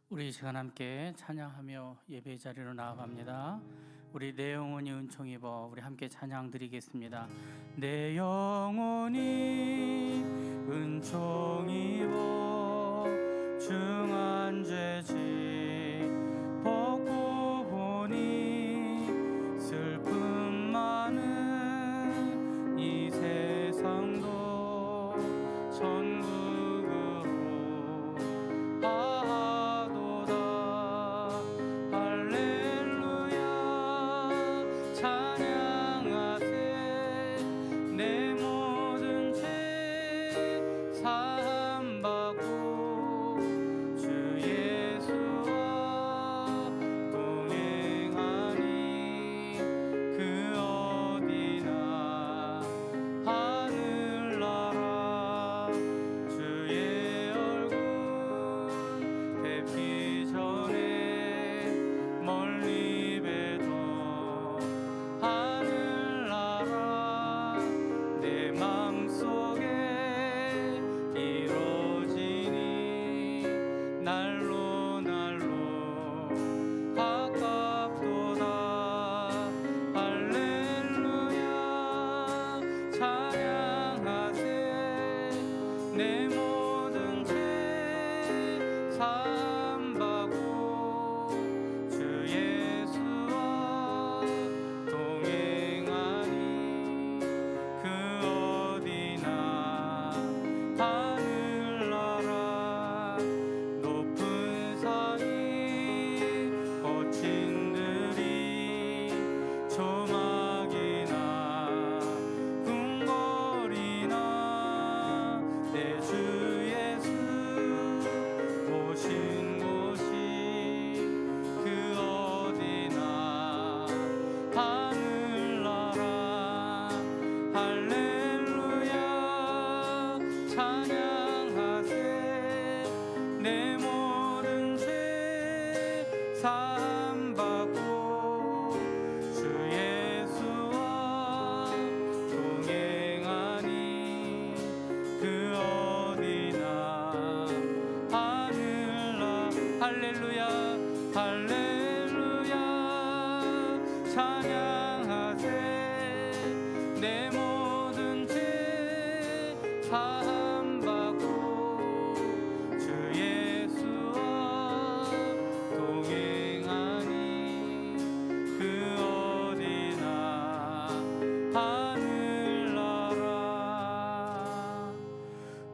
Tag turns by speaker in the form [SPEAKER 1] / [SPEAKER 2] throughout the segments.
[SPEAKER 1] 우리 이 시간 함께 찬양하며 예배 자리로 나아갑니다. 우리 내 영혼이 은총 입어 우리 함께 찬양 드리겠습니다. 내 영혼이 은총 입어 중한 죄지 벗고 보니 슬픔 많은 이 세상도 천국으로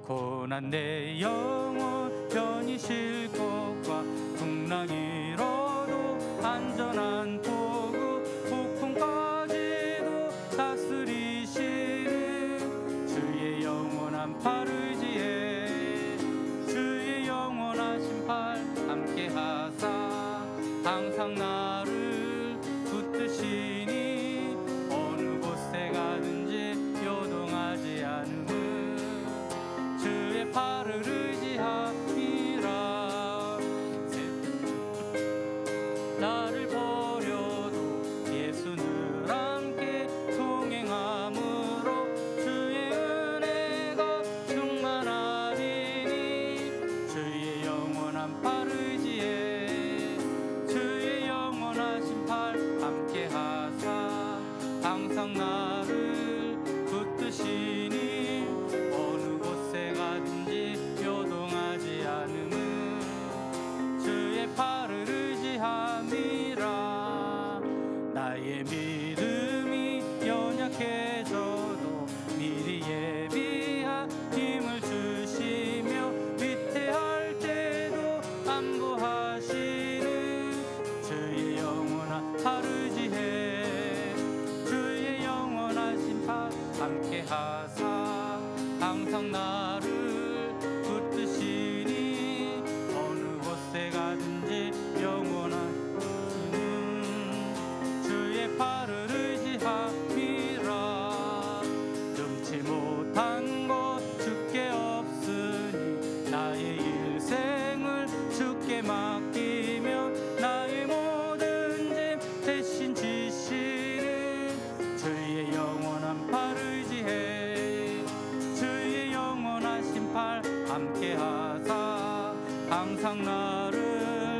[SPEAKER 1] 고난 내 영혼 편히 쉴 곳과 풍랑이로도 안전한 도구 폭풍까지도 다스리시는 주의 영원한 팔 의지해 주의 영원하신 팔 함께 하사 항상 나를 붙드시니 어느 곳에 가든지 요동하지 않음을 주의 팔을 의지함이라 나를 버려도 예수 늘 함께 동행함으로 주의 은혜가 충만하리니 주의 영원한 팔 의지해 주의 영원하신 팔 함께 하사 항상 나를 붙드시니 어느 곳에 가든지 요동하지 않음은 주의 팔을 의지함이라 나의 믿음이 연약해져도 미리 예비한 힘을 주시며 위태할 때도 안보하시는 주의 영원한 팔 의지해 주의 영원하신 팔 함께 하사 항상 나를 붙드시니 어느 곳에 가든지 영원한 주의 팔을 의지함이라 금치 못한 것 주께 없으니 나의 일생을 주께 맡기며 나의 모든 짐 대신 지시는 주의 영원한 팔 의지해 주의 영원하신 팔 함께 하사 항상 나를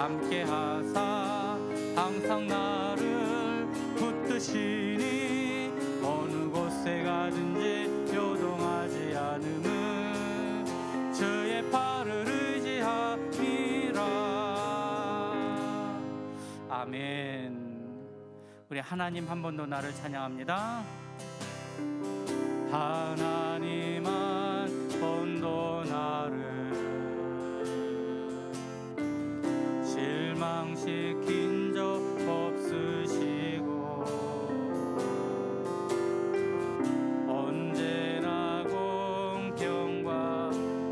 [SPEAKER 1] 함께 하사 항상 나를 붙드시니 어느 곳에 가든지 요동하지 않음은 주의 팔을 의지함이라. 아멘. 우리 하나님 한 번 더 나를 찬양합니다. 하나님 한 번 더 나를 실망시킨 적 없으시고 언제나 공평과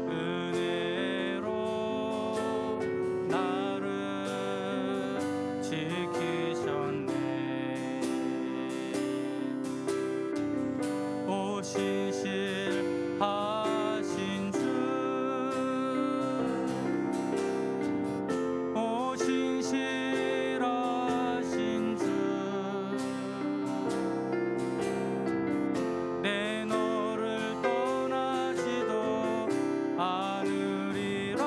[SPEAKER 1] 은혜로 나를 지키셨네. 오 신실하신 주, 오 신실하신 주, 내 너를 떠나지도 않으리라.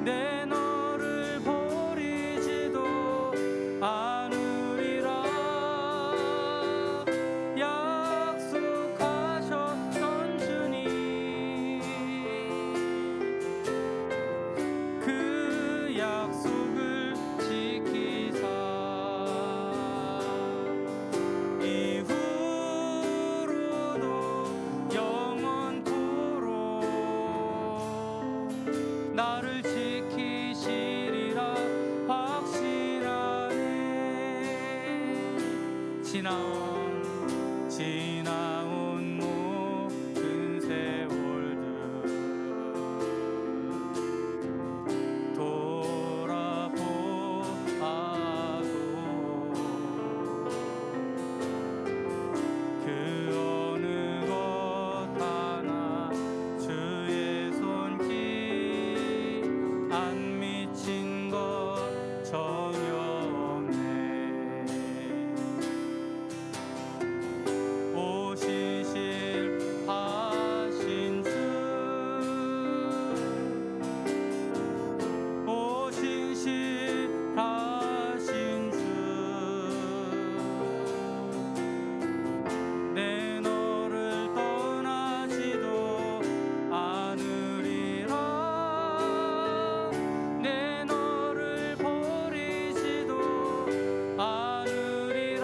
[SPEAKER 1] 내 너를 버리지도 않으리라. 약속하셨던 주님, 그 약속을 지키사 이후로도 영원토록 나를 지키시리라 확신하네. 지나온 모든 세월들 돌아보아도 그 어느 것 하나 주의 손길 안 미친 것 전혀 없네. 오 신실하신 주, 오 신실하신 주, 내 너를 떠나지도 않으리라. 내 너를 버리지도 않으리라.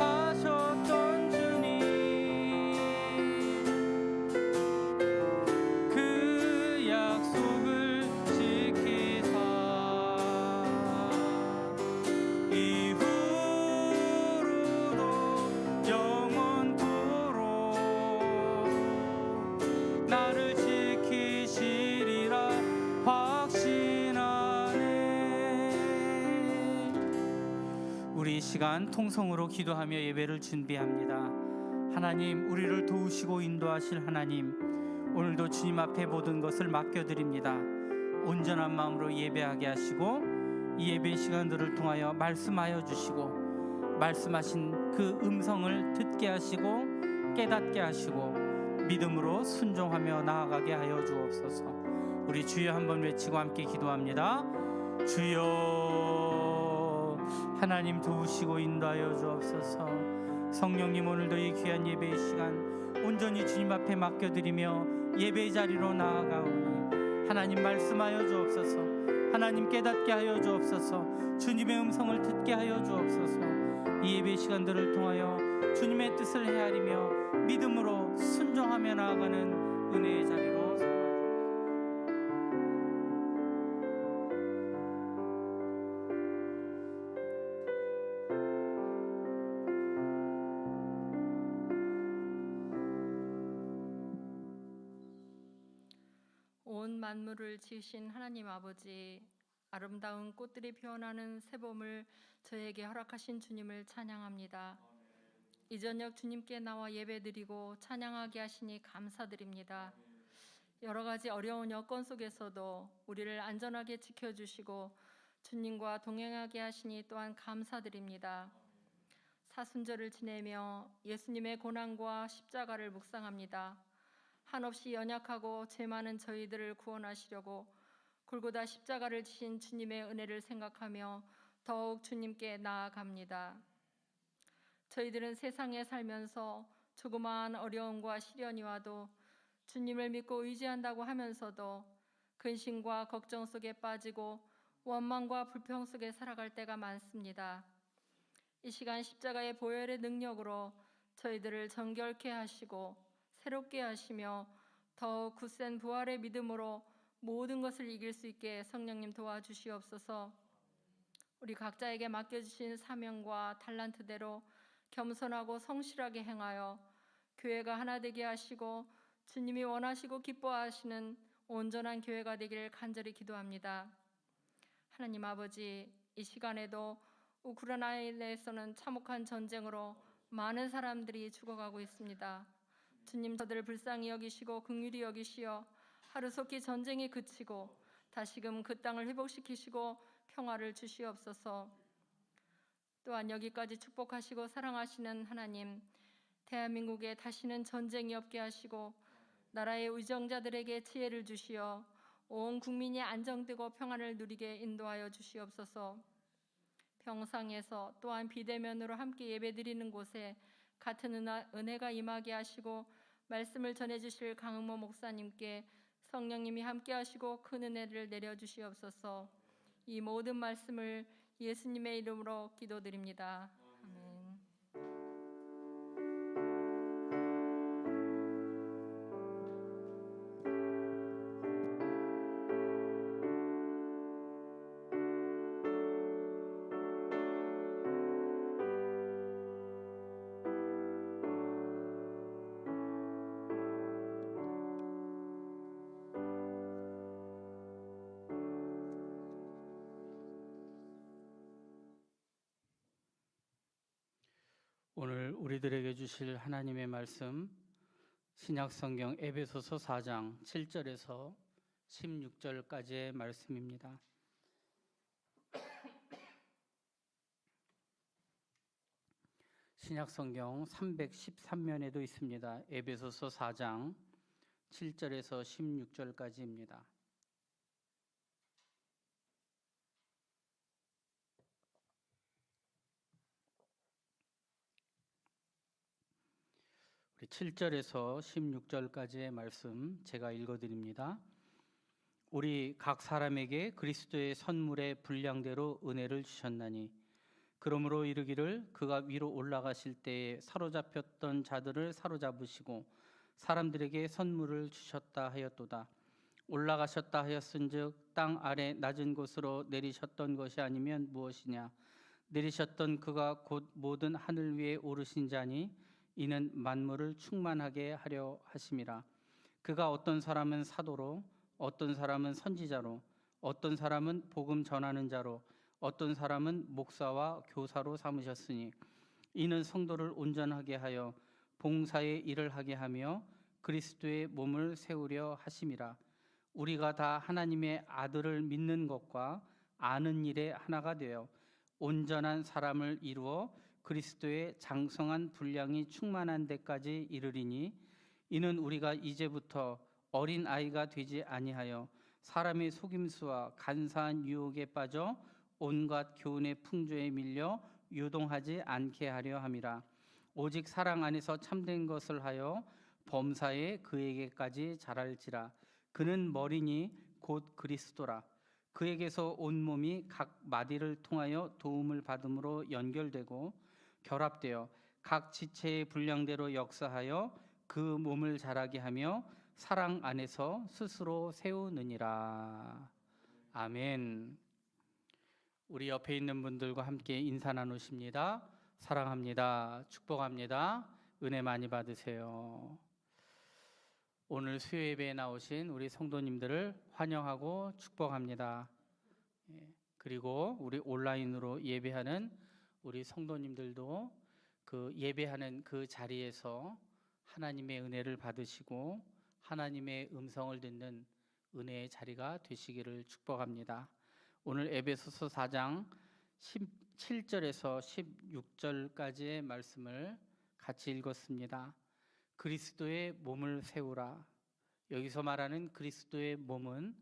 [SPEAKER 1] 약속하셨던 주님, 그 약속을 지키사 이후로도 영원토록 나를 지키시리라 확신하네. 우리 이 시간 통성으로 기도하며 예배를 준비합니다. 하나님, 우리를 도우시고 인도하실 하나님, 오늘도 주님 앞에 모든 것을 맡겨드립니다. 온전한 마음으로 예배하게 하시고 이 예배 시간들을 통하여 말씀하여 주시고 말씀하신 그 음성을 듣게 하시고 깨닫게 하시고 믿음으로 순종하며 나아가게 하여 주옵소서. 우리 주여 한번 외치고 함께 기도합니다. 주여, 하나님 도우시고 인도하여 주옵소서. 성령님, 오늘도 이 귀한 예배의 시간 온전히 주님 앞에 맡겨드리며 예배의 자리로 나아가오니 하나님 말씀하여 주옵소서. 하나님 깨닫게 하여 주옵소서. 주님의 음성을 듣게 하여 주옵소서. 이 예배 시간들을 통하여 주님의 뜻을 헤아리며 믿음으로 순종하며 나아가는 은혜의 자리로 삼아
[SPEAKER 2] 온 만물을 지으신 하나님 아버지, 아름다운 꽃들이 피어나는 새봄을 저에게 허락하신 주님을 찬양합니다. 이 저녁 주님께 나와 예배드리고 찬양하게 하시니 감사드립니다. 여러 가지 어려운 여건 속에서도 우리를 안전하게 지켜주시고 주님과 동행하게 하시니 또한 감사드립니다. 사순절을 지내며 예수님의 고난과 십자가를 묵상합니다. 한없이 연약하고 죄 많은 저희들을 구원하시려고 골고다 십자가를 지신 주님의 은혜를 생각하며 더욱 주님께 나아갑니다. 저희들은 세상에 살면서 조그마한 어려움과 시련이 와도 주님을 믿고 의지한다고 하면서도 근심과 걱정 속에 빠지고 원망과 불평 속에 살아갈 때가 많습니다. 이 시간 십자가의 보혈의 능력으로 저희들을 정결케 하시고 새롭게 하시며 더욱 굳센 부활의 믿음으로 모든 것을 이길 수 있게 성령님 도와주시옵소서. 우리 각자에게 맡겨주신 사명과 달란트대로 겸손하고 성실하게 행하여 교회가 하나 되게 하시고 주님이 원하시고 기뻐하시는 온전한 교회가 되기를 간절히 기도합니다. 하나님 아버지, 이 시간에도 우크라이나에서는 참혹한 전쟁으로 많은 사람들이 죽어가고 있습니다. 주님, 저들을 불쌍히 여기시고 긍휼히 여기시어 하루속히 전쟁이 그치고 다시금 그 땅을 회복시키시고 평화를 주시옵소서. 또한 여기까지 축복하시고 사랑하시는 하나님, 대한민국에 다시는 전쟁이 없게 하시고 나라의 의정자들에게 지혜를 주시어 온 국민이 안정되고 평안을 누리게 인도하여 주시옵소서. 병상에서 또한 비대면으로 함께 예배드리는 곳에 같은 은혜가 임하게 하시고 말씀을 전해주실 강은모 목사님께 성령님이 함께 하시고 큰 은혜를 내려주시옵소서. 이 모든 말씀을 예수님의 이름으로 기도드립니다. 아멘.
[SPEAKER 1] 오늘 우리들에게 주실 하나님의 말씀, 신약성경 에베소서 4장 7절에서 16절까지의 말씀입니다. 신약성경 313면에도 있습니다. 에베소서 4장 7절에서 16절까지입니다. 우리 7절에서 16절까지의 말씀 제가 읽어드립니다. 우리 각 사람에게 그리스도의 선물의 분량대로 은혜를 주셨나니 그러므로 이르기를 그가 위로 올라가실 때에 사로잡혔던 자들을 사로잡으시고 사람들에게 선물을 주셨다 하였도다. 올라가셨다 하였은즉 땅 아래 낮은 곳으로 내리셨던 것이 아니면 무엇이냐. 내리셨던 그가 곧 모든 하늘 위에 오르신 자니 이는 만물을 충만하게 하려 하심이라. 그가 어떤 사람은 사도로, 어떤 사람은 선지자로, 어떤 사람은 복음 전하는 자로, 어떤 사람은 목사와 교사로 삼으셨으니 이는 성도를 온전하게 하여 봉사의 일을 하게 하며 그리스도의 몸을 세우려 하심이라. 우리가 다 하나님의 아들을 믿는 것과 아는 일에 하나가 되어 온전한 사람을 이루어 그리스도의 장성한 분량이 충만한 데까지 이르리니 이는 우리가 이제부터 어린 아이가 되지 아니하여 사람의 속임수와 간사한 유혹에 빠져 온갖 교훈의 풍조에 밀려 유동하지 않게 하려 함이라. 오직 사랑 안에서 참된 것을 하여 범사에 그에게까지 자랄지라. 그는 머리니 곧 그리스도라. 그에게서 온 몸이 각 마디를 통하여 도움을 받음으로 연결되고 결합되어 각 지체의 분량대로 역사하여 그 몸을 자라게 하며 사랑 안에서 스스로 세우느니라. 아멘. 우리 옆에 있는 분들과 함께 인사 나누십니다. 사랑합니다. 축복합니다. 은혜 많이 받으세요. 오늘 수요 예배에 나오신 우리 성도님들을 환영하고 축복합니다. 그리고 우리 온라인으로 예배하는 우리 성도님들도 그 예배하는 그 자리에서 하나님의 은혜를 받으시고 하나님의 음성을 듣는 은혜의 자리가 되시기를 축복합니다. 오늘 에베소서 4장 17절에서 16절까지의 말씀을 같이 읽었습니다. 그리스도의 몸을 세우라. 여기서 말하는 그리스도의 몸은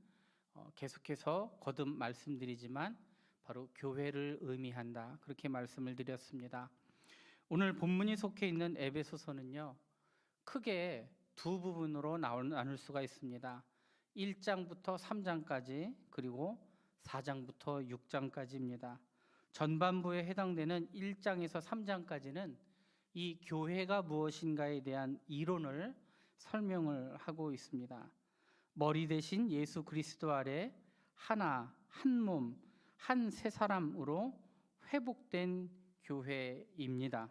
[SPEAKER 1] 계속해서 거듭 말씀드리지만 바로 교회를 의미한다, 그렇게 말씀을 드렸습니다. 오늘 본문이 속해 있는 에베소서는요, 크게 두 부분으로 나눌 수가 있습니다. 1장부터 3장까지, 그리고 4장부터 6장까지입니다. 전반부에 해당되는 1장에서 3장까지는 이 교회가 무엇인가에 대한 이론을 설명을 하고 있습니다. 머리 대신 예수 그리스도 아래 하나, 한 몸, 한 세 사람으로 회복된 교회입니다.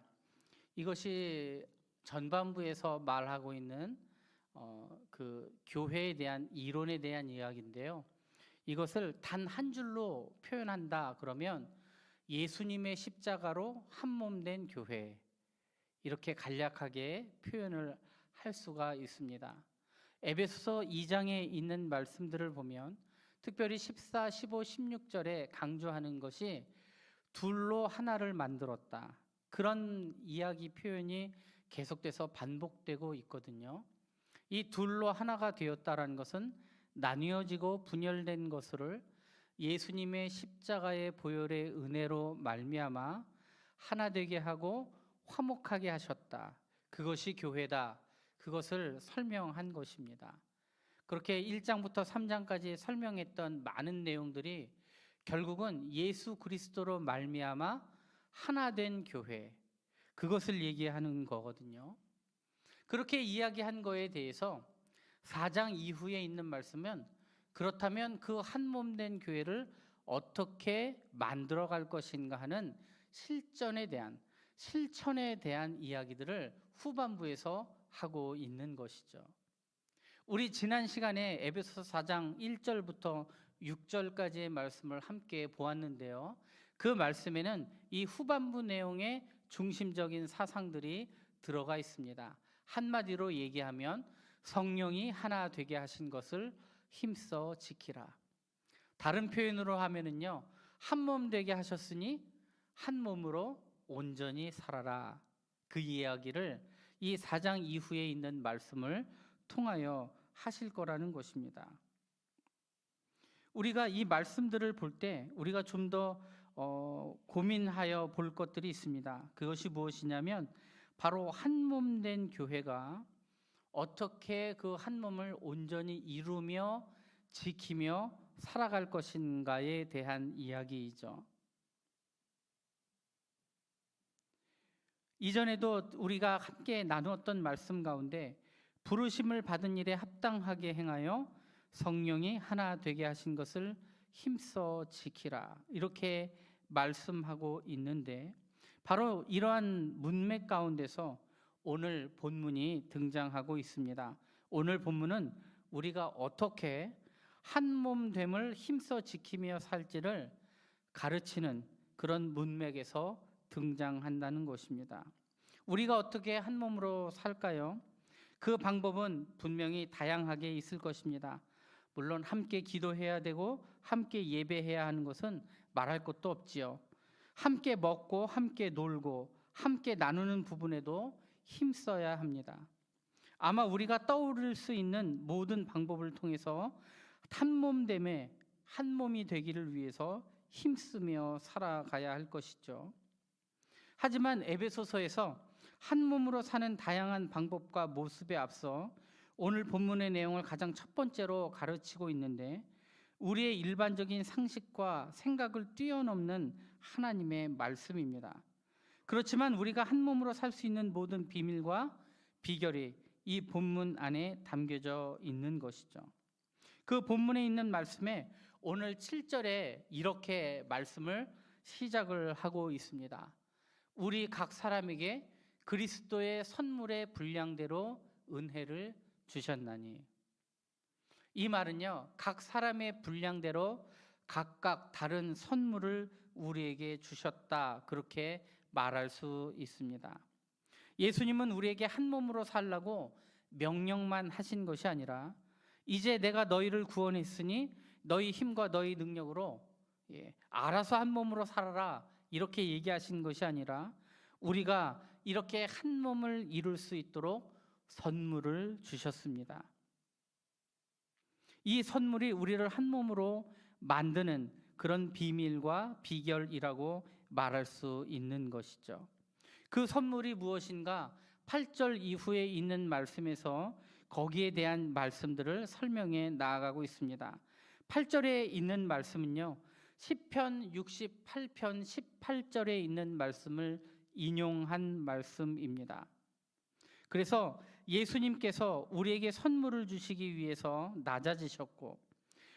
[SPEAKER 1] 이것이 전반부에서 말하고 있는 그 교회에 대한 이론에 대한 이야기인데요. 이것을 단 한 줄로 표현한다 그러면 예수님의 십자가로 한 몸 된 교회, 이렇게 간략하게 표현을 할 수가 있습니다. 에베소서 2장에 있는 말씀들을 보면 특별히 14, 15, 16절에 강조하는 것이 둘로 하나를 만들었다, 그런 이야기 표현이 계속돼서 반복되고 있거든요. 이 둘로 하나가 되었다라는 것은 나뉘어지고 분열된 것을 예수님의 십자가의 보혈의 은혜로 말미암아 하나 되게 하고 화목하게 하셨다, 그것이 교회다, 그것을 설명한 것입니다. 그렇게 1장부터 3장까지 설명했던 많은 내용들이 결국은 예수 그리스도로 말미암아 하나 된 교회, 그것을 얘기하는 거거든요. 그렇게 이야기한 거에 대해서 4장 이후에 있는 말씀은 그렇다면 그 한 몸 된 교회를 어떻게 만들어 갈 것인가 하는 실천에 대한 이야기들을 후반부에서 하고 있는 것이죠. 우리 지난 시간에 에베소서 4장 1절부터 6절까지의 말씀을 함께 보았는데요. 그 말씀에는 이 후반부 내용의 중심적인 사상들이 들어가 있습니다. 한마디로 얘기하면 성령이 하나 되게 하신 것을 힘써 지키라. 다른 표현으로 하면은요, 한 몸 되게 하셨으니 한 몸으로 온전히 살아라. 그 이야기를 이 4장 이후에 있는 말씀을 통하여 하실 거라는 것입니다. 우리가 이 말씀들을 볼 때 우리가 좀 더 고민하여 볼 것들이 있습니다. 그것이 무엇이냐면 바로 한 몸 된 교회가 어떻게 그 한 몸을 온전히 이루며 지키며 살아갈 것인가에 대한 이야기이죠. 이전에도 우리가 함께 나누었던 말씀 가운데 부르심을 받은 일에 합당하게 행하여 성령이 하나 되게 하신 것을 힘써 지키라, 이렇게 말씀하고 있는데 바로 이러한 문맥 가운데서 오늘 본문이 등장하고 있습니다. 오늘 본문은 우리가 어떻게 한 몸됨을 힘써 지키며 살지를 가르치는 그런 문맥에서 등장한다는 것입니다. 우리가 어떻게 한 몸으로 살까요? 그 방법은 분명히 다양하게 있을 것입니다. 물론 함께 기도해야 되고 함께 예배해야 하는 것은 말할 것도 없지요. 함께 먹고 함께 놀고 함께 나누는 부분에도 힘써야 합니다. 아마 우리가 떠오를 수 있는 모든 방법을 통해서 한 몸됨에 한 몸이 되기를 위해서 힘쓰며 살아가야 할 것이죠. 하지만 에베소서에서 한 몸으로 사는 다양한 방법과 모습에 앞서 오늘 본문의 내용을 가장 첫 번째로 가르치고 있는데 우리의 일반적인 상식과 생각을 뛰어넘는 하나님의 말씀입니다. 그렇지만 우리가 한 몸으로 살 수 있는 모든 비밀과 비결이 이 본문 안에 담겨져 있는 것이죠. 그 본문에 있는 말씀에 오늘 7절에 이렇게 말씀을 시작을 하고 있습니다. 우리 각 사람에게 그리스도의 선물의 분량대로 은혜를 주셨나니. 이 말은요, 각 사람의 분량대로 각각 다른 선물을 우리에게 주셨다, 그렇게 말할 수 있습니다. 예수님은 우리에게 한 몸으로 살라고 명령만 하신 것이 아니라 이제 내가 너희를 구원했으니 너희 힘과 너희 능력으로 알아서 한 몸으로 살아라, 이렇게 얘기하신 것이 아니라 우리가 이렇게 한 몸을 이룰 수 있도록 선물을 주셨습니다. 이 선물이 우리를 한 몸으로 만드는 그런 비밀과 비결이라고 말할 수 있는 것이죠. 그 선물이 무엇인가? 8절 이후에 있는 말씀에서 거기에 대한 말씀들을 설명해 나아가고 있습니다. 8절에 있는 말씀은요, 시편 68편 18절에 있는 말씀을 인용한 말씀입니다. 그래서 예수님께서 우리에게 선물을 주시기 위해서 낮아지셨고,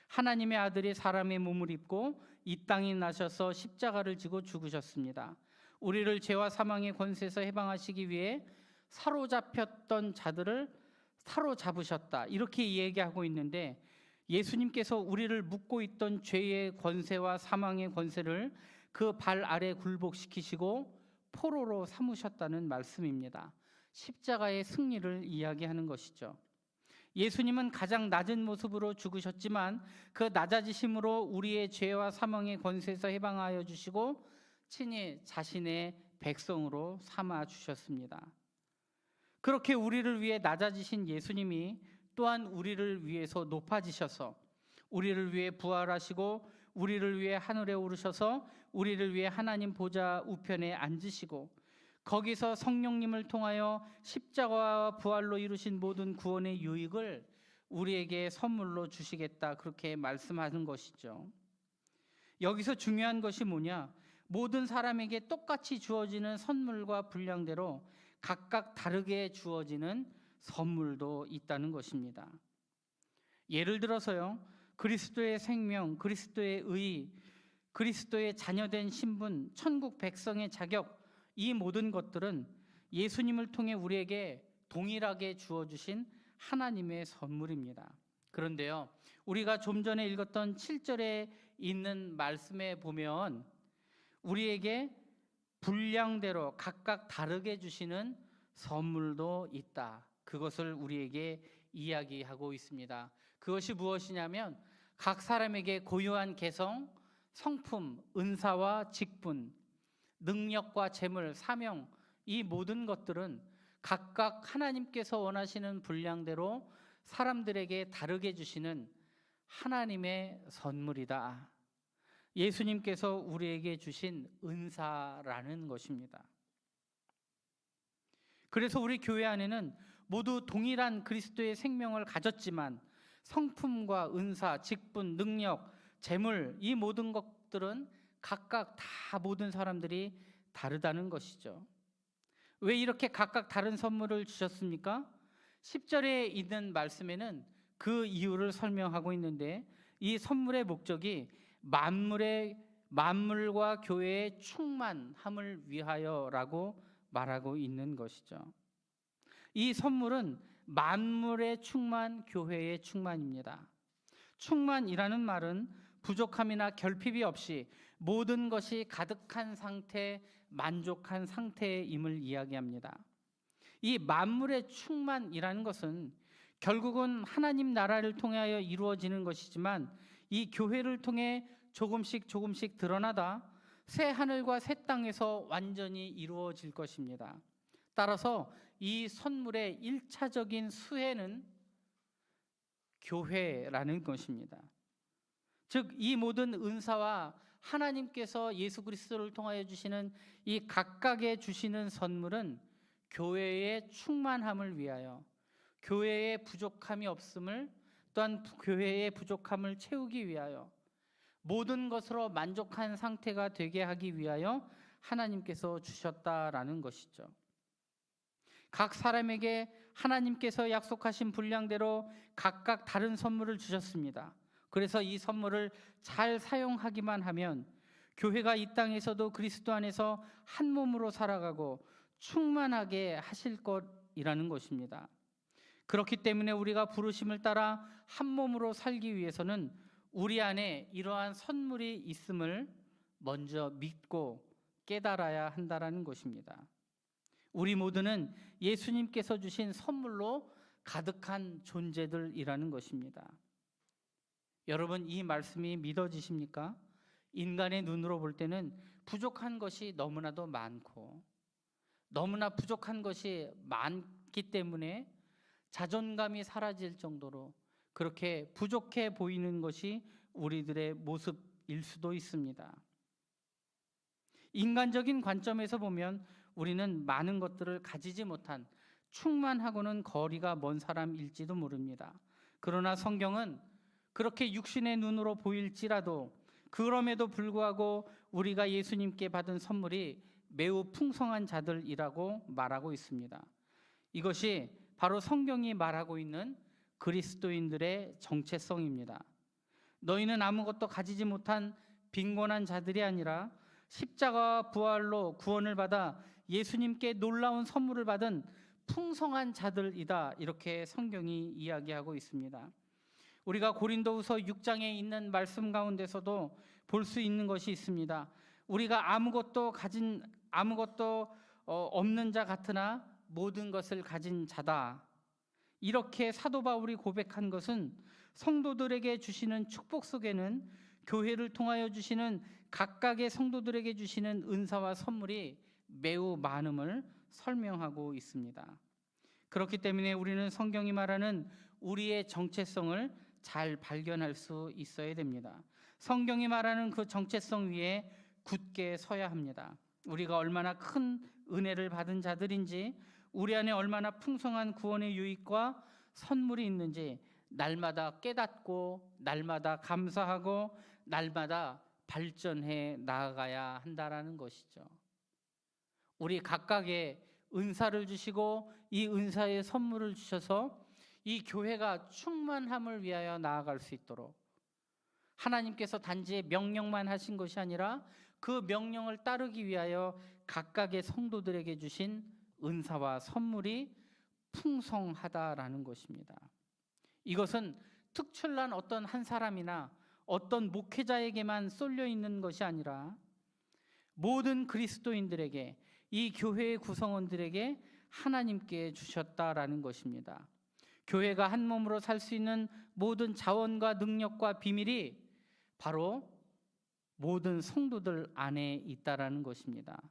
[SPEAKER 1] 하나님의 아들이 사람의 몸을 입고 이 땅에 나셔서 십자가를 지고 죽으셨습니다. 우리를 죄와 사망의 권세에서 해방하시기 위해 사로잡혔던 자들을 사로잡으셨다, 이렇게 얘기하고 있는데, 예수님께서 우리를 묶고 있던 죄의 권세와 사망의 권세를 그 발 아래 굴복시키시고 포로로 삼으셨다는 말씀입니다. 십자가의 승리를 이야기하는 것이죠. 예수님은 가장 낮은 모습으로 죽으셨지만 그 낮아지심으로 우리의 죄와 사망의 권세에서 해방하여 주시고 친히 자신의 백성으로 삼아 주셨습니다. 그렇게 우리를 위해 낮아지신 예수님이 또한 우리를 위해서 높아지셔서 우리를 위해 부활하시고 우리를 위해 하늘에 오르셔서 우리를 위해 하나님 보좌 우편에 앉으시고 거기서 성령님을 통하여 십자가와 부활로 이루신 모든 구원의 유익을 우리에게 선물로 주시겠다, 그렇게 말씀하는 것이죠. 여기서 중요한 것이 뭐냐? 모든 사람에게 똑같이 주어지는 선물과 분량대로 각각 다르게 주어지는 선물도 있다는 것입니다. 예를 들어서요, 그리스도의 생명, 그리스도의 의, 그리스도의 자녀된 신분, 천국 백성의 자격, 이 모든 것들은 예수님을 통해 우리에게 동일하게 주어주신 하나님의 선물입니다. 그런데요, 우리가 좀 전에 읽었던 7절에 있는 말씀에 보면 우리에게 분량대로 각각 다르게 주시는 선물도 있다, 그것을 우리에게 이야기하고 있습니다. 그것이 무엇이냐면 각 사람에게 고유한 개성, 성품, 은사와 직분, 능력과 재물, 사명, 이 모든 것들은 각각 하나님께서 원하시는 분량대로 사람들에게 다르게 주시는 하나님의 선물이다. 예수님께서 우리에게 주신 은사라는 것입니다. 그래서 우리 교회 안에는 모두 동일한 그리스도의 생명을 가졌지만 성품과 은사, 직분, 능력, 재물, 이 모든 것들은 각각 다 모든 사람들이 다르다는 것이죠. 왜 이렇게 각각 다른 선물을 주셨습니까? 10절에 있는 말씀에는 그 이유를 설명하고 있는데, 이 선물의 목적이 만물과 교회의 충만함을 위하여라고 말하고 있는 것이죠. 이 선물은 만물의 충만, 교회의 충만입니다. 충만이라는 말은 부족함이나 결핍이 없이 모든 것이 가득한 상태, 만족한 상태임을 이야기합니다. 이 만물의 충만이라는 것은 결국은 하나님 나라를 통하여 이루어지는 것이지만 이 교회를 통해 조금씩 드러나다 새 하늘과 새 땅에서 완전히 이루어질 것입니다. 따라서 이 선물의 1차적인 수혜는 교회라는 것입니다. 즉, 이 모든 은사와 하나님께서 예수 그리스도를 통하여 주시는 이 각각의 주시는 선물은 교회의 충만함을 위하여, 교회의 부족함이 없음을, 또한 교회의 부족함을 채우기 위하여, 모든 것으로 만족한 상태가 되게 하기 위하여 하나님께서 주셨다라는 것이죠. 각 사람에게 하나님께서 약속하신 분량대로 각각 다른 선물을 주셨습니다. 그래서 이 선물을 잘 사용하기만 하면 교회가 이 땅에서도 그리스도 안에서 한 몸으로 살아가고 충만하게 하실 것이라는 것입니다. 그렇기 때문에 우리가 부르심을 따라 한 몸으로 살기 위해서는 우리 안에 이러한 선물이 있음을 먼저 믿고 깨달아야 한다는 것입니다. 우리 모두는 예수님께서 주신 선물로 가득한 존재들이라는 것입니다. 여러분, 이 말씀이 믿어지십니까? 인간의 눈으로 볼 때는 부족한 것이 너무나도 많고, 너무나 부족한 것이 많기 때문에 자존감이 사라질 정도로, 그렇게 부족해 보이는 것이 우리들의 모습일 수도 있습니다. 인간적인 관점에서 보면 우리는 많은 것들을 가지지 못한 충만하고는 거리가 먼 사람일지도 모릅니다. 그러나 성경은 그렇게 육신의 눈으로 보일지라도 그럼에도 불구하고 우리가 예수님께 받은 선물이 매우 풍성한 자들이라고 말하고 있습니다. 이것이 바로 성경이 말하고 있는 그리스도인들의 정체성입니다. 너희는 아무것도 가지지 못한 빈곤한 자들이 아니라 십자가와 부활로 구원을 받아 예수님께 놀라운 선물을 받은 풍성한 자들이다, 이렇게 성경이 이야기하고 있습니다. 우리가 고린도후서 6장에 있는 말씀 가운데서도 볼 수 있는 것이 있습니다. 우리가 아무것도 없는 자 같으나 모든 것을 가진 자다, 이렇게 사도 바울이 고백한 것은 성도들에게 주시는 축복 속에는 교회를 통하여 주시는 각각의 성도들에게 주시는 은사와 선물이 매우 많음을 설명하고 있습니다. 그렇기 때문에 우리는 성경이 말하는 우리의 정체성을 잘 발견할 수 있어야 됩니다. 성경이 말하는 그 정체성 위에 굳게 서야 합니다. 우리가 얼마나 큰 은혜를 받은 자들인지, 우리 안에 얼마나 풍성한 구원의 유익과 선물이 있는지 날마다 깨닫고 날마다 감사하고 날마다 발전해 나아가야 한다라는 것이죠. 우리 각각의 은사를 주시고 이 은사의 선물을 주셔서 이 교회가 충만함을 위하여 나아갈 수 있도록 하나님께서 단지 명령만 하신 것이 아니라 그 명령을 따르기 위하여 각각의 성도들에게 주신 은사와 선물이 풍성하다라는 것입니다. 이것은 특출난 어떤 한 사람이나 어떤 목회자에게만 쏠려 있는 것이 아니라 모든 그리스도인들에게, 이 교회의 구성원들에게 하나님께 주셨다라는 것입니다. 교회가 한 몸으로 살 수 있는 모든 자원과 능력과 비밀이 바로 모든 성도들 안에 있다라는 것입니다.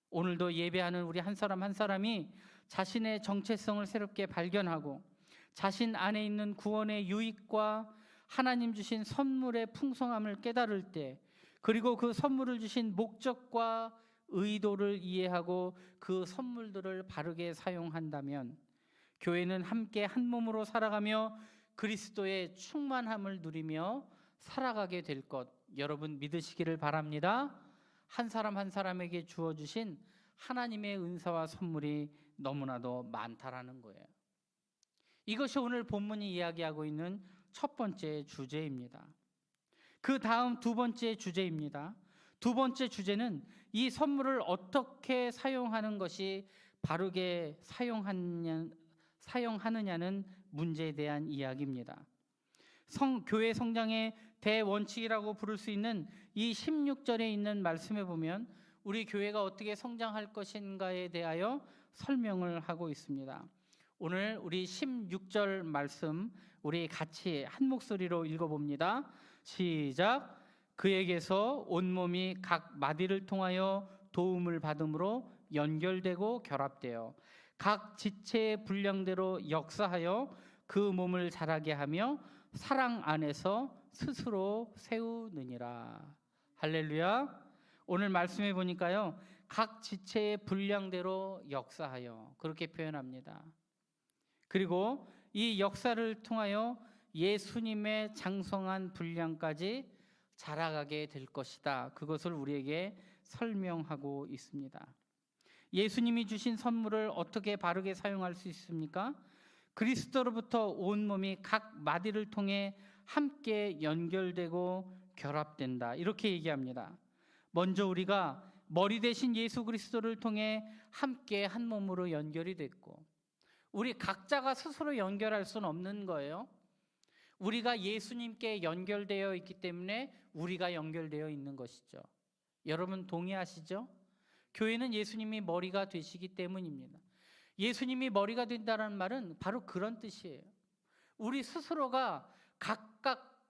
[SPEAKER 1] 오늘도 예배하는 우리 한 사람 한 사람이 자신의 정체성을 새롭게 발견하고 자신 안에 있는 구원의 유익과 하나님 주신 선물의 풍성함을 깨달을 때, 그리고 그 선물을 주신 목적과 의도를 이해하고 그 선물들을 바르게 사용한다면 교회는 함께 한 몸으로 살아가며 그리스도의 충만함을 누리며 살아가게 될 것, 여러분 믿으시기를 바랍니다. 한 사람 한 사람에게 주어주신 하나님의 은사와 선물이 너무나도 많다라는 거예요. 이것이 오늘 본문이 이야기하고 있는 첫 번째 주제입니다. 그 다음 두 번째 주제입니다. 두 번째 주제는 이 선물을 어떻게 사용하는 것이 바르게 사용하느냐는 문제에 대한 이야기입니다. 교회 성장의 대원칙이라고 부를 수 있는 이 16절에 있는 말씀에 보면 우리 교회가 어떻게 성장할 것인가에 대하여 설명을 하고 있습니다. 오늘 우리 16절 말씀 우리 같이 한 목소리로 읽어봅니다. 시작. 그에게서 온몸이 각 마디를 통하여 도움을 받음으로 연결되고 결합되어 각 지체의 분량대로 역사하여 그 몸을 자라게 하며 사랑 안에서 스스로 세우느니라. 할렐루야. 오늘 말씀해 보니까요, 각 지체의 분량대로 역사하여, 그렇게 표현합니다. 그리고 이 역사를 통하여 예수님의 장성한 분량까지 자라가게 될 것이다, 그것을 우리에게 설명하고 있습니다. 예수님이 주신 선물을 어떻게 바르게 사용할 수 있습니까? 그리스도로부터 온몸이 각 마디를 통해 함께 연결되고 결합된다, 이렇게 얘기합니다. 먼저 우리가 머리 대신 예수 그리스도를 통해 함께 한 몸으로 연결이 됐고, 우리 각자가 스스로 연결할 수는 없는 거예요. 우리가 예수님께 연결되어 있기 때문에 우리가 연결되어 있는 것이죠. 여러분 동의하시죠? 교회는 예수님이 머리가 되시기 때문입니다. 예수님이 머리가 된다는 말은 바로 그런 뜻이에요. 우리 스스로가 각각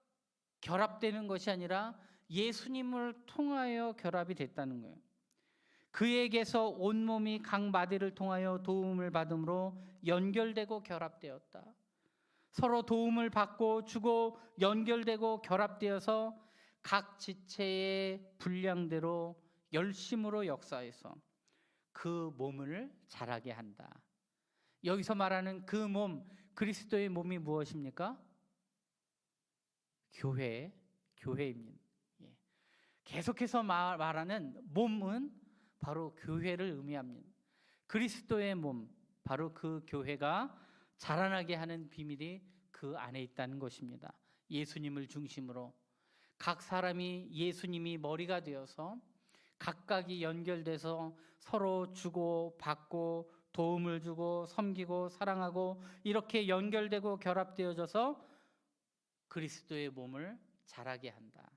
[SPEAKER 1] 결합되는 것이 아니라 예수님을 통하여 결합이 됐다는 거예요. 그에게서 온몸이 각 마디를 통하여 도움을 받음으로 연결되고 결합되었다. 서로 도움을 받고 주고 연결되고 결합되어서 각 지체의 분량대로 열심으로 역사해서 그 몸을 자라게 한다. 여기서 말하는 그 몸, 그리스도의 몸이 무엇입니까? 교회입니다. 계속해서 말하는 몸은 바로 교회를 의미합니다. 그리스도의 몸, 바로 그 교회가 자라나게 하는 비밀이 그 안에 있다는 것입니다. 예수님을 중심으로 각 사람이 예수님이 머리가 되어서 각각이 연결돼서 서로 주고 받고 도움을 주고 섬기고 사랑하고 이렇게 연결되고 결합되어져서 그리스도의 몸을 자라게 한다.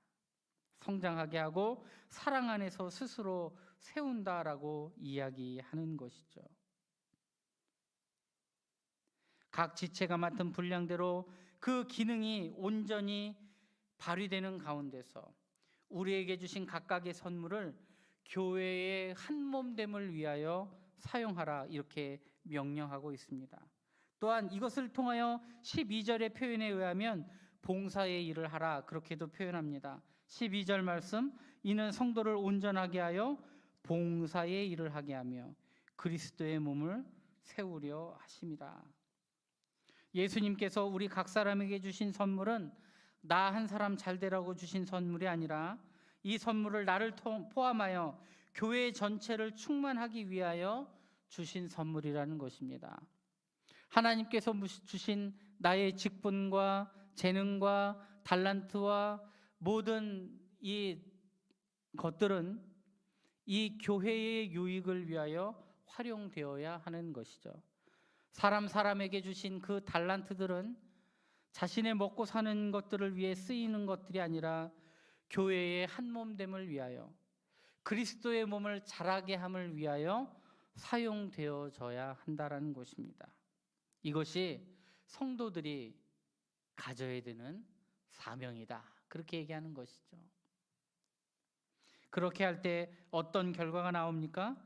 [SPEAKER 1] 성장하게 하고 사랑 안에서 스스로 세운다라고 이야기하는 것이죠. 각 지체가 맡은 분량대로 그 기능이 온전히 발휘되는 가운데서 우리에게 주신 각각의 선물을 교회의 한몸됨을 위하여 사용하라 이렇게 명령하고 있습니다. 또한 이것을 통하여 12절의 표현에 의하면 봉사의 일을 하라 그렇게도 표현합니다. 12절 말씀, 이는 성도를 온전하게 하여 봉사의 일을 하게 하며 그리스도의 몸을 세우려 하심이라. 예수님께서 우리 각 사람에게 주신 선물은 나 한 사람 잘 되라고 주신 선물이 아니라 이 선물을 나를 포함하여 교회 전체를 충만하기 위하여 주신 선물이라는 것입니다. 하나님께서 주신 나의 직분과 재능과 달란트와 모든 이 것들은 이 교회의 유익을 위하여 활용되어야 하는 것이죠. 사람에게 주신 그 달란트들은 자신의 먹고 사는 것들을 위해 쓰이는 것들이 아니라 교회의 한몸됨을 위하여 그리스도의 몸을 자라게 함을 위하여 사용되어져야 한다라는 것입니다. 이것이 성도들이 가져야 되는 사명이다. 그렇게 얘기하는 것이죠. 그렇게 할 때 어떤 결과가 나옵니까?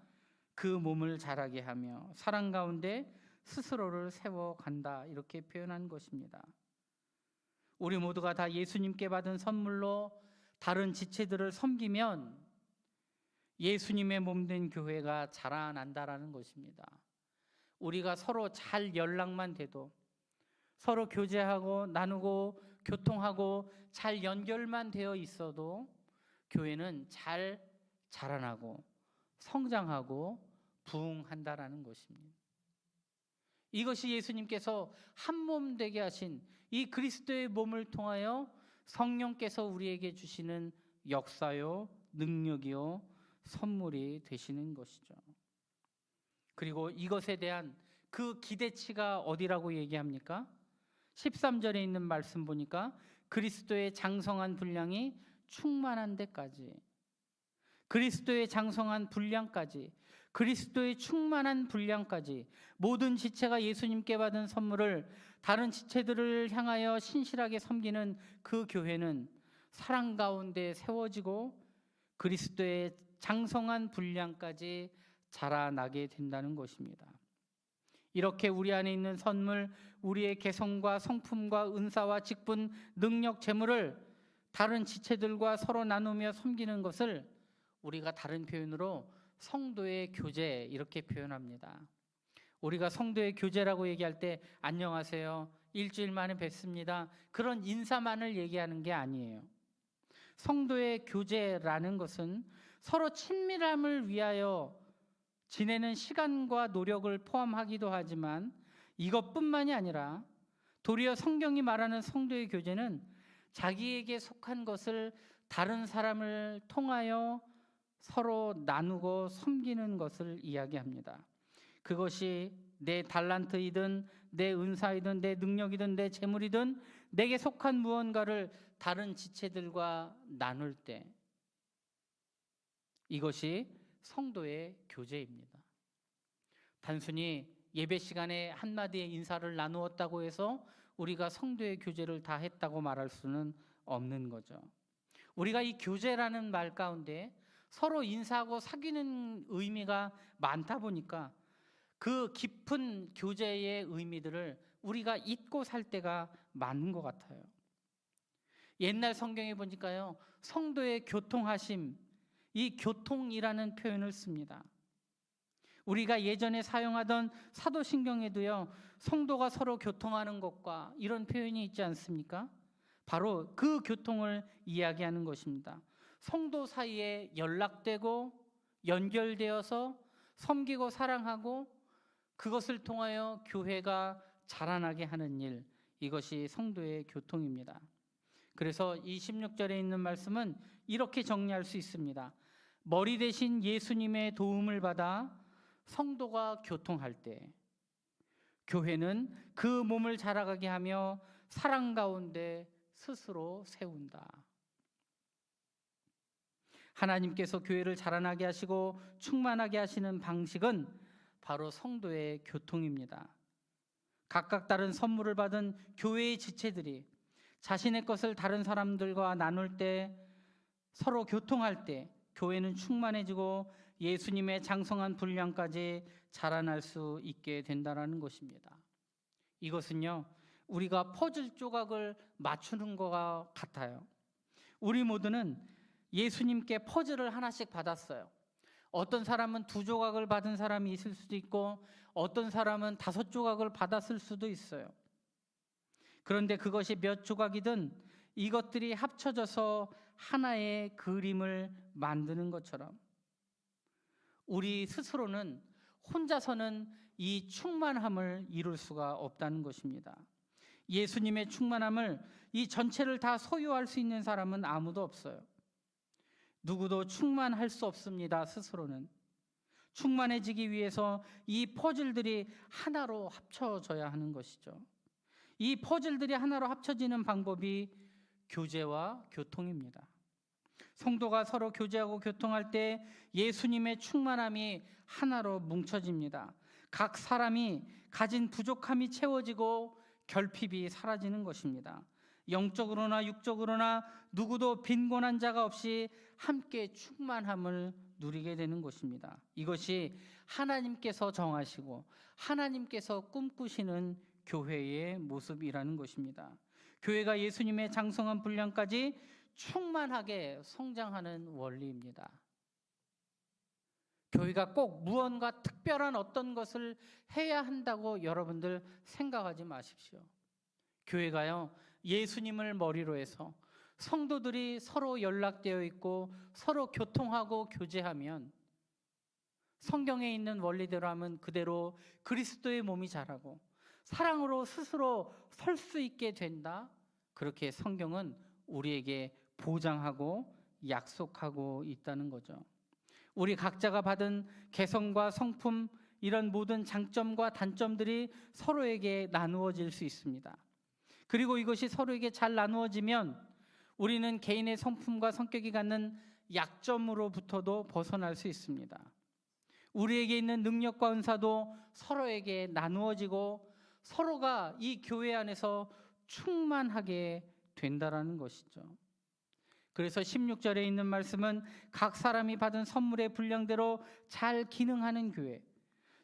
[SPEAKER 1] 그 몸을 자라게 하며 사랑 가운데 스스로를 세워간다. 이렇게 표현한 것입니다. 우리 모두가 다 예수님께 받은 선물로 다른 지체들을 섬기면 예수님의 몸된 교회가 자라난다라는 것입니다. 우리가 서로 잘 연락만 돼도 서로 교제하고 나누고 교통하고 잘 연결만 되어 있어도 교회는 잘 자라나고 성장하고 부흥한다라는 것입니다. 이것이 예수님께서 한 몸 되게 하신 이 그리스도의 몸을 통하여 성령께서 우리에게 주시는 역사요, 능력이요, 선물이 되시는 것이죠. 그리고 이것에 대한 그 기대치가 어디라고 얘기합니까? 13절에 있는 말씀 보니까 그리스도의 장성한 분량이 충만한 데까지, 그리스도의 장성한 분량까지, 그리스도의 충만한 분량까지 모든 지체가 예수님께 받은 선물을 다른 지체들을 향하여 신실하게 섬기는 그 교회는 사랑 가운데 세워지고 그리스도의 장성한 분량까지 자라나게 된다는 것입니다. 이렇게 우리 안에 있는 선물, 우리의 개성과 성품과 은사와 직분, 능력, 재물을 다른 지체들과 서로 나누며 섬기는 것을 우리가 다른 표현으로 성도의 교제 이렇게 표현합니다. 우리가 성도의 교제라고 얘기할 때 안녕하세요, 일주일 만에 뵙습니다, 그런 인사만을 얘기하는 게 아니에요. 성도의 교제라는 것은 서로 친밀함을 위하여 지내는 시간과 노력을 포함하기도 하지만 이것뿐만이 아니라 도리어 성경이 말하는 성도의 교제는 자기에게 속한 것을 다른 사람을 통하여 서로 나누고 섬기는 것을 이야기합니다. 그것이 내 달란트이든 내 은사이든 내 능력이든 내 재물이든 내게 속한 무언가를 다른 지체들과 나눌 때 이것이 성도의 교제입니다. 단순히 예배 시간에 한마디의 인사를 나누었다고 해서 우리가 성도의 교제를 다 했다고 말할 수는 없는 거죠. 우리가 이 교제라는 말 가운데 서로 인사하고 사귀는 의미가 많다 보니까 그 깊은 교제의 의미들을 우리가 잊고 살 때가 많은 것 같아요. 옛날 성경에 보니까요, 성도의 교통하심, 이 교통이라는 표현을 씁니다. 우리가 예전에 사용하던 사도신경에도요, 성도가 서로 교통하는 것과 이런 표현이 있지 않습니까? 바로 그 교통을 이야기하는 것입니다. 성도 사이에 연락되고 연결되어서 섬기고 사랑하고 그것을 통하여 교회가 자라나게 하는 일, 이것이 성도의 교통입니다. 그래서 이 16절에 있는 말씀은 이렇게 정리할 수 있습니다. 머리 대신 예수님의 도움을 받아 성도가 교통할 때 교회는 그 몸을 자라가게 하며 사랑 가운데 스스로 세운다. 하나님께서 교회를 자라나게 하시고 충만하게 하시는 방식은 바로 성도의 교통입니다. 각각 다른 선물을 받은 교회의 지체들이 자신의 것을 다른 사람들과 나눌 때, 서로 교통할 때 교회는 충만해지고 예수님의 장성한 분량까지 자라날 수 있게 된다는 것입니다. 이것은요, 우리가 퍼즐 조각을 맞추는 것과 같아요. 우리 모두는 예수님께 퍼즐을 하나씩 받았어요. 어떤 사람은 2조각을 받은 사람이 있을 수도 있고 어떤 사람은 5조각을 받았을 수도 있어요. 그런데 그것이 몇 조각이든 이것들이 합쳐져서 하나의 그림을 만드는 것처럼 우리 스스로는 혼자서는 이 충만함을 이룰 수가 없다는 것입니다. 예수님의 충만함을 이 전체를 다 소유할 수 있는 사람은 아무도 없어요. 누구도 충만할 수 없습니다. 스스로는 충만해지기 위해서 이 퍼즐들이 하나로 합쳐져야 하는 것이죠. 이 퍼즐들이 하나로 합쳐지는 방법이 교제와 교통입니다. 성도가 서로 교제하고 교통할 때 예수님의 충만함이 하나로 뭉쳐집니다. 각 사람이 가진 부족함이 채워지고 결핍이 사라지는 것입니다. 영적으로나 육적으로나 누구도 빈곤한 자가 없이 함께 충만함을 누리게 되는 것입니다. 이것이 하나님께서 정하시고 하나님께서 꿈꾸시는 교회의 모습이라는 것입니다. 교회가 예수님의 장성한 분량까지 충만하게 성장하는 원리입니다. 교회가 꼭 무언가 특별한 어떤 것을 해야 한다고 여러분들 생각하지 마십시오. 교회가요, 예수님을 머리로 해서 성도들이 서로 연락되어 있고 서로 교통하고 교제하면 성경에 있는 원리대로 하면 그대로 그리스도의 몸이 자라고 사랑으로 스스로 설 수 있게 된다. 그렇게 성경은 우리에게 보장하고 약속하고 있다는 거죠. 우리 각자가 받은 개성과 성품, 이런 모든 장점과 단점들이 서로에게 나누어질 수 있습니다. 그리고 이것이 서로에게 잘 나누어지면 우리는 개인의 성품과 성격이 갖는 약점으로부터도 벗어날 수 있습니다. 우리에게 있는 능력과 은사도 서로에게 나누어지고 서로가 이 교회 안에서 충만하게 된다라는 것이죠. 그래서 16절에 있는 말씀은 각 사람이 받은 선물의 분량대로 잘 기능하는 교회,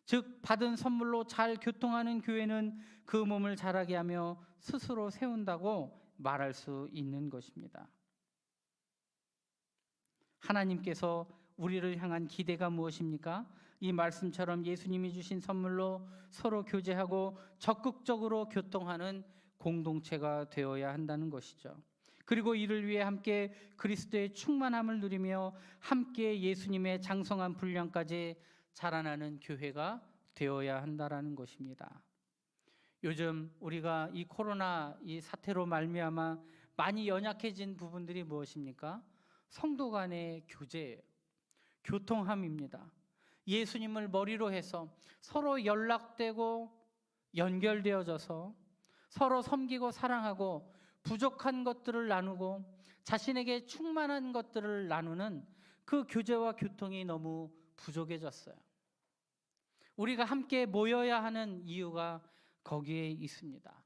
[SPEAKER 1] 즉 받은 선물로 잘 교통하는 교회는 그 몸을 자라게 하며 스스로 세운다고 말할 수 있는 것입니다. 하나님께서 우리를 향한 기대가 무엇입니까? 이 말씀처럼 예수님이 주신 선물로 서로 교제하고 적극적으로 교통하는 공동체가 되어야 한다는 것이죠. 그리고 이를 위해 함께 그리스도의 충만함을 누리며 함께 예수님의 장성한 분량까지 자라나는 교회가 되어야 한다는 것입니다. 요즘 우리가 이 코로나 이 사태로 말미암아 많이 연약해진 부분들이 무엇입니까? 성도 간의 교제예요. 교통함입니다. 예수님을 머리로 해서 서로 연락되고 연결되어져서 서로 섬기고 사랑하고 부족한 것들을 나누고 자신에게 충만한 것들을 나누는 그 교제와 교통이 너무 부족해졌어요. 우리가 함께 모여야 하는 이유가 거기에 있습니다.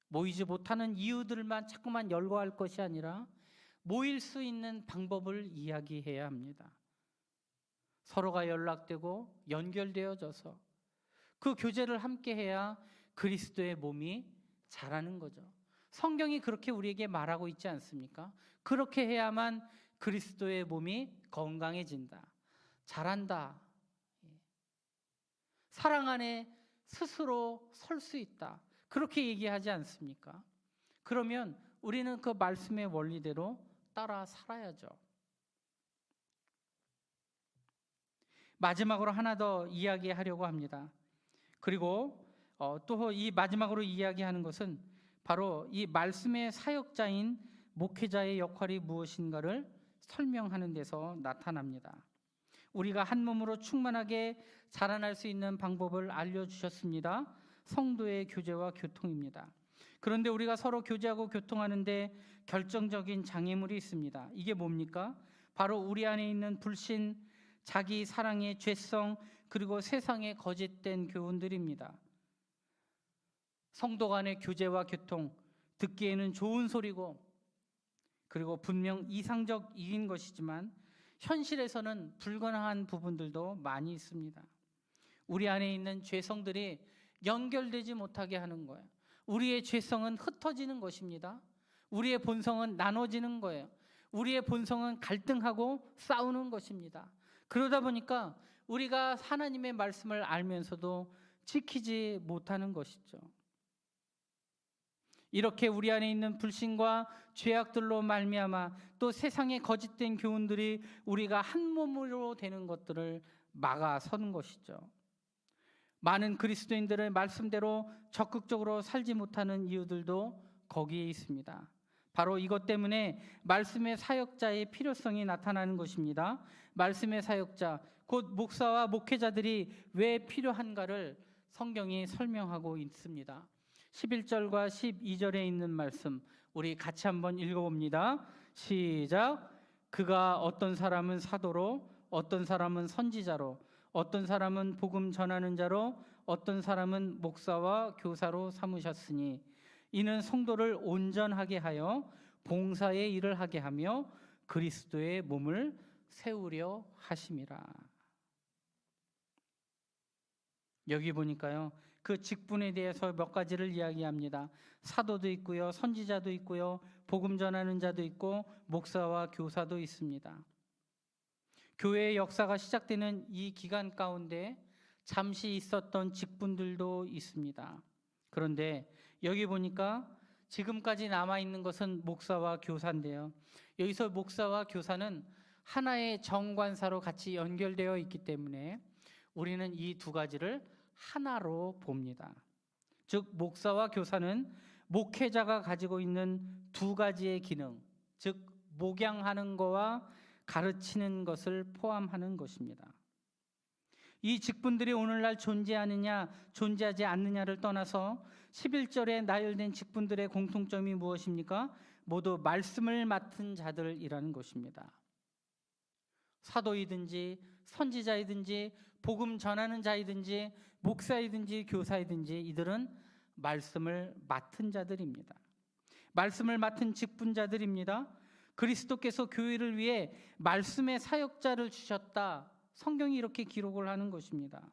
[SPEAKER 1] 모이지 못하는 이유들만 자꾸만 열거할 것이 아니라 모일 수 있는 방법을 이야기해야 합니다. 서로가 연락되고 연결되어져서 그 교제를 함께 해야 그리스도의 몸이 자라는 거죠. 성경이 그렇게 우리에게 말하고 있지 않습니까? 그렇게 해야만 그리스도의 몸이 건강해진다, 자란다, 사랑 안에 스스로 설 수 있다, 그렇게 얘기하지 않습니까? 그러면 우리는 그 말씀의 원리대로 따라 살아야죠. 마지막으로 하나 더 이야기하려고 합니다. 그리고 또 이 마지막으로 이야기하는 것은 바로 이 말씀의 사역자인 목회자의 역할이 무엇인가를 설명하는 데서 나타납니다. 우리가 한 몸으로 충만하게 자라날 수 있는 방법을 알려주셨습니다. 성도의 교제와 교통입니다. 그런데 우리가 서로 교제하고 교통하는데 결정적인 장애물이 있습니다. 이게 뭡니까? 바로 우리 안에 있는 불신, 자기 사랑의 죄성, 그리고 세상의 거짓된 교훈들입니다. 성도 간의 교제와 교통, 듣기에는 좋은 소리고 그리고 분명 이상적인 것이지만 현실에서는 불가능한 부분들도 많이 있습니다. 우리 안에 있는 죄성들이 연결되지 못하게 하는 거예요. 우리의 죄성은 흩어지는 것입니다. 우리의 본성은 나눠지는 거예요. 우리의 본성은 갈등하고 싸우는 것입니다. 그러다 보니까 우리가 하나님의 말씀을 알면서도 지키지 못하는 것이죠. 이렇게 우리 안에 있는 불신과 죄악들로 말미암아 또 세상의 거짓된 교훈들이 우리가 한 몸으로 되는 것들을 막아서는 것이죠. 많은 그리스도인들의 말씀대로 적극적으로 살지 못하는 이유들도 거기에 있습니다. 바로 이것 때문에 말씀의 사역자의 필요성이 나타나는 것입니다. 말씀의 사역자, 곧 목사와 목회자들이 왜 필요한가를 성경이 설명하고 있습니다. 11절과 12절에 있는 말씀 우리 같이 한번 읽어봅니다. 시작. 그가 어떤 사람은 사도로, 어떤 사람은 선지자로, 어떤 사람은 복음 전하는 자로, 어떤 사람은 목사와 교사로 삼으셨으니 이는 성도를 온전하게 하여 봉사의 일을 하게 하며 그리스도의 몸을 세우려 하심이라. 여기 보니까요, 그 직분에 대해서 몇 가지를 이야기합니다. 사도도 있고요, 선지자도 있고요, 복음 전하는 자도 있고 목사와 교사도 있습니다. 교회의 역사가 시작되는 이 기간 가운데 잠시 있었던 직분들도 있습니다. 그런데 여기 보니까 지금까지 남아있는 것은 목사와 교사인데요, 여기서 목사와 교사는 하나의 정관사로 같이 연결되어 있기 때문에 우리는 이 두 가지를 하나로 봅니다. 즉 목사와 교사는 목회자가 가지고 있는 두 가지의 기능, 즉 목양하는 것과 가르치는 것을 포함하는 것입니다. 이 직분들이 오늘날 존재하느냐 존재하지 않느냐를 떠나서 11절에 나열된 직분들의 공통점이 무엇입니까? 모두 말씀을 맡은 자들이라는 것입니다. 사도이든지 선지자이든지 복음 전하는 자이든지 목사이든지 교사이든지 이들은 말씀을 맡은 자들입니다. 말씀을 맡은 직분자들입니다. 그리스도께서 교회를 위해 말씀의 사역자를 주셨다, 성경이 이렇게 기록을 하는 것입니다.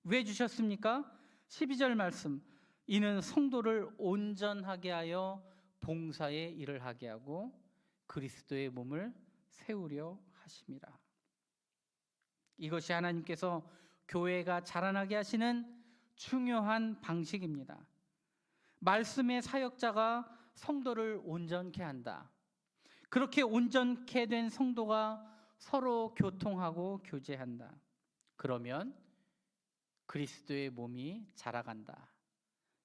[SPEAKER 1] 왜 주셨습니까? 12절 말씀, 이는 성도를 온전하게 하여 봉사의 일을 하게 하고 그리스도의 몸을 세우려 하심이라. 이것이 하나님께서 교회가 자라나게 하시는 중요한 방식입니다. 말씀의 사역자가 성도를 온전케 한다. 그렇게 온전케 된 성도가 서로 교통하고 교제한다. 그러면 그리스도의 몸이 자라간다.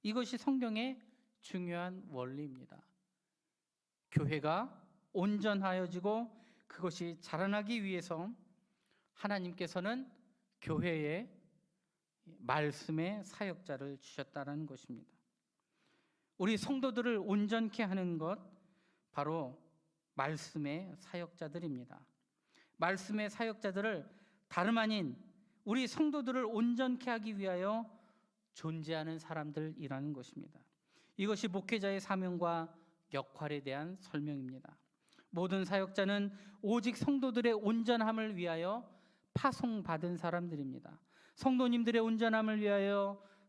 [SPEAKER 1] 이것이 성경의 중요한 원리입니다. 교회가 온전하여지고 그것이 자라나기 위해서 하나님께서는 교회에 말씀의 사역자를 주셨다는 것입니다. 우리 성도들을 온전케 하는 것 바로 말씀의 사역자들입니다. 말씀의 사역자들을 다름 아닌 우리 성도들을 온전케 하기 위하여 존재하는 사람들이라는 것입니다. 이것이 목회자의 사명과 역할에 대한 설명입니다. 모든 사역자는 오직 성도들의 온전함을 위하여 파송받은 사람들입니다. 성도님들의 온전함을 위하여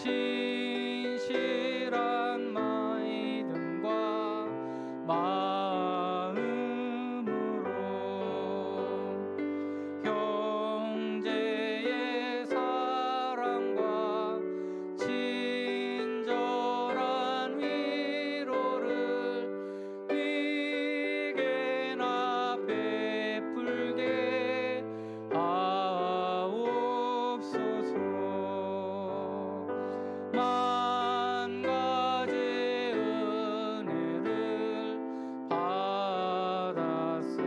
[SPEAKER 1] 진실한 믿음과 마음으로 형제의 사랑과 친절한 위로를 위게나 베풀게 하옵소서. 만 가지 은혜를 받았으니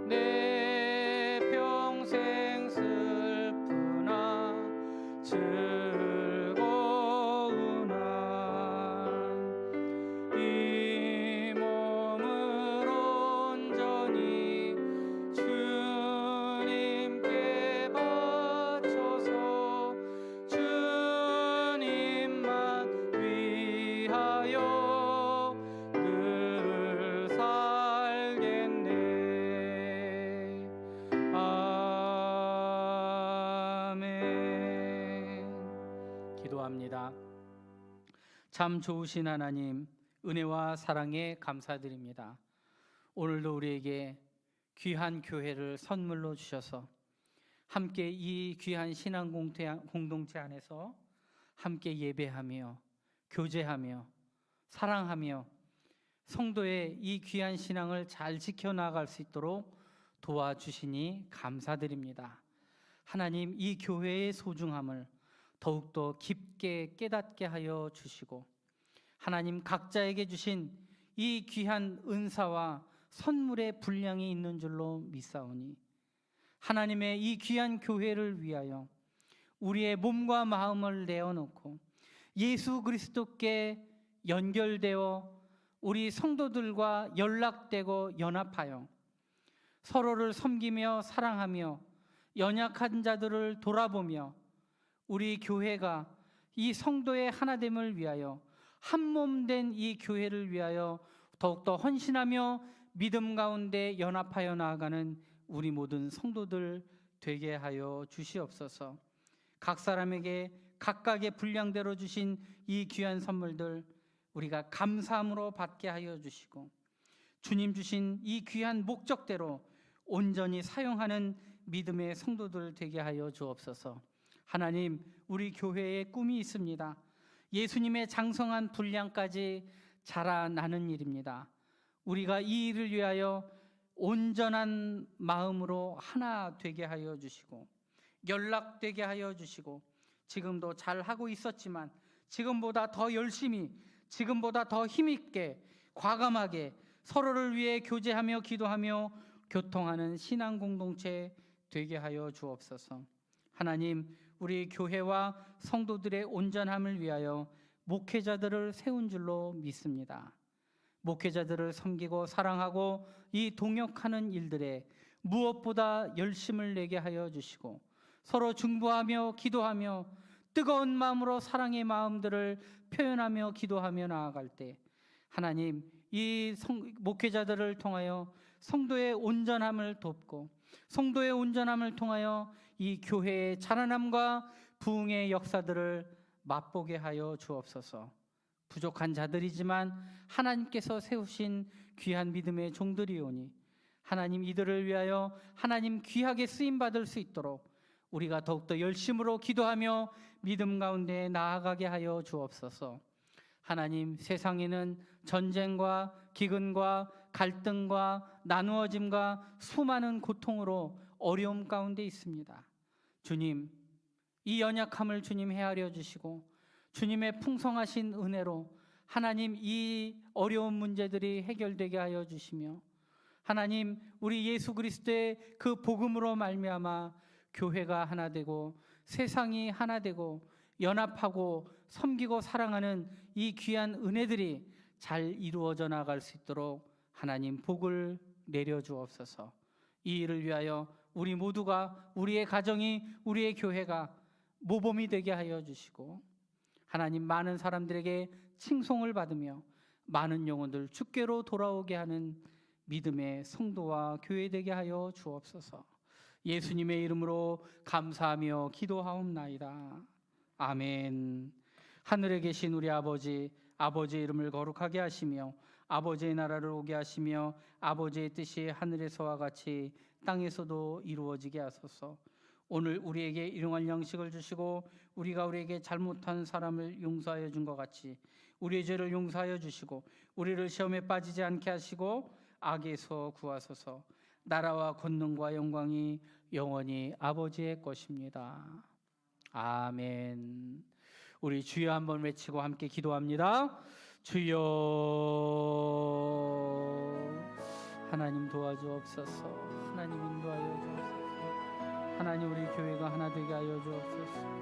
[SPEAKER 1] 내 평생 슬프나 즐거우나 이 몸을 온전히 주님께 바쳐서 주님만 위하여 늘 살겠네. 아멘. 기도합니다. 참 좋으신 하나님, 은혜와 사랑에 감사드립니다. 오늘도 우리에게 귀한 교회를 선물로 주셔서 함께 이 귀한 신앙 공동체 안에서 함께 예배하며 교제하며 사랑하며 성도의 이 귀한 신앙을 잘 지켜나갈 수 있도록 도와주시니 감사드립니다. 하나님, 이 교회의 소중함을 더욱더 깊게 깨닫게 하여 주시고 하나님, 각자에게 주신 이 귀한 은사와 선물의 분량이 있는 줄로 믿사오니 하나님의 이 귀한 교회를 위하여 우리의 몸과 마음을 내어놓고 예수 그리스도께 연결되어 우리 성도들과 연락되고 연합하여 서로를 섬기며 사랑하며 연약한 자들을 돌아보며 우리 교회가 이 성도의 하나됨을 위하여 한 몸 된 이 교회를 위하여 더욱더 헌신하며 믿음 가운데 연합하여 나아가는 우리 모든 성도들 되게 하여 주시옵소서. 각 사람에게 각각의 분량대로 주신 이 귀한 선물들 우리가 감사함으로 받게 하여 주시고 주님 주신 이 귀한 목적대로 온전히 사용하는 믿음의 성도들 되게 하여 주옵소서. 하나님, 우리 교회에 꿈이 있습니다. 예수님의 장성한 분량까지 자라나는 일입니다. 우리가 이 일을 위하여 온전한 마음으로 하나 되게 하여 주시고 연락되게 하여 주시고 지금도 잘 하고 있었지만 지금보다 더 열심히 지금보다 더 힘있게 과감하게 서로를 위해 교제하며 기도하며 교통하는 신앙 공동체 되게 하여 주옵소서. 하나님, 우리 교회와 성도들의 온전함을 위하여 목회자들을 세운 줄로 믿습니다. 목회자들을 섬기고 사랑하고 이 동역하는 일들에 무엇보다 열심을 내게 하여 주시고 서로 중보하며 기도하며 뜨거운 마음으로 사랑의 마음들을 표현하며 기도하며 나아갈 때 하나님, 이 목회자들을 통하여 성도의 온전함을 돕고 성도의 온전함을 통하여 이 교회의 자라남과 부흥의 역사들을 맛보게 하여 주옵소서. 부족한 자들이지만 하나님께서 세우신 귀한 믿음의 종들이오니 하나님, 이들을 위하여 하나님 귀하게 쓰임받을 수 있도록 우리가 더욱더 열심으로 기도하며 믿음 가운데 나아가게 하여 주옵소서. 하나님, 세상에는 전쟁과 기근과 갈등과 나누어짐과 수많은 고통으로 어려움 가운데 있습니다. 주님, 이 연약함을 주님 헤아려 주시고 주님의 풍성하신 은혜로 하나님, 이 어려운 문제들이 해결되게 하여 주시며 하나님, 우리 예수 그리스도의 그 복음으로 말미암아 교회가 하나 되고 세상이 하나 되고 연합하고 섬기고 사랑하는 이 귀한 은혜들이 잘 이루어져 나갈 수 있도록 하나님 복을 내려 주옵소서. 이 일을 위하여 우리 모두가, 우리의 가정이, 우리의 교회가 모범이 되게 하여 주시고 하나님, 많은 사람들에게 칭송을 받으며 많은 영혼들 주께로 돌아오게 하는 믿음의 성도와 교회 되게 하여 주옵소서. 예수님의 이름으로 감사하며 기도하옵나이다. 아멘. 하늘에 계신 우리 아버지, 아버지의 이름을 거룩하게 하시며 아버지의 나라를 오게 하시며 아버지의 뜻이 하늘에서와 같이 땅에서도 이루어지게 하소서. 오늘 우리에게 일용할 양식을 주시고 우리가 우리에게 잘못한 사람을 용서하여 준 것 같이 우리의 죄를 용서하여 주시고 우리를 시험에 빠지지 않게 하시고 악에서 구하소서. 나라와 권능과 영광이 영원히 아버지의 것입니다. 아멘. 우리 주여 한번 외치고 함께 기도합니다. 주여, 하나님 도와주옵소서. 하나님 인도하여 주옵소서. 하나님 우리 교회가 하나 되게 하여 주옵소서.